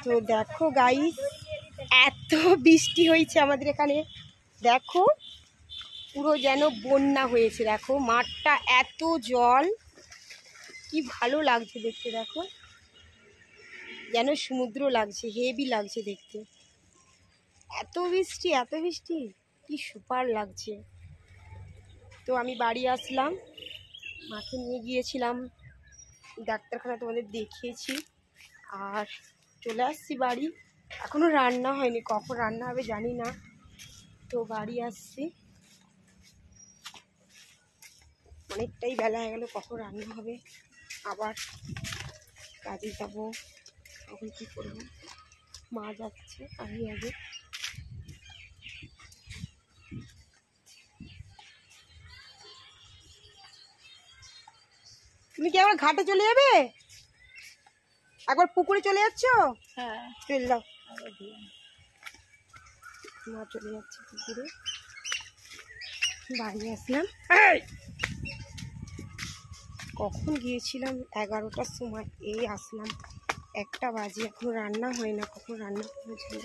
তো দেখো গাইস, এত বৃষ্টি হয়েছে আমাদের এখানে, দেখো পুরো যেন বন্যা হয়েছে। দেখো মাঠটা এত জল, কি ভালো লাগছে দেখতে। দেখো যেন সমুদ্র লাগছে, হেভি লাগছে দেখতে। এত বৃষ্টি এত বৃষ্টি, কি সুপার লাগছে। তো আমি বাড়ি আসলাম, মাকে নিয়ে গিয়েছিলাম ডাক্তারখানা, তোমাদের দেখিয়েছি, আর চলে আসছি বাড়ি। এখনো রান্না হয়নি, কখন রান্না হবে জানি না। তো বাড়ি আসছি, অনেকটাই বেলা হয়ে গেল, কখন রান্না হবে, আবার কাজে যাব, এখন কী করবো। মা যাচ্ছে, আমি আগে। তুমি কি আবার ঘাটে চলে যাবে? একবার পুকুরে চলে যাচ্ছ? হ্যাঁ চলে যাও। মা চলে যাচ্ছে পুকুরে। বাড়ি আসলাম, কখন গিয়েছিলাম 11টার সময়, এই আসলাম 1টা বাজে, এখনো রান্না হয় না, কখন রান্না করেছিল।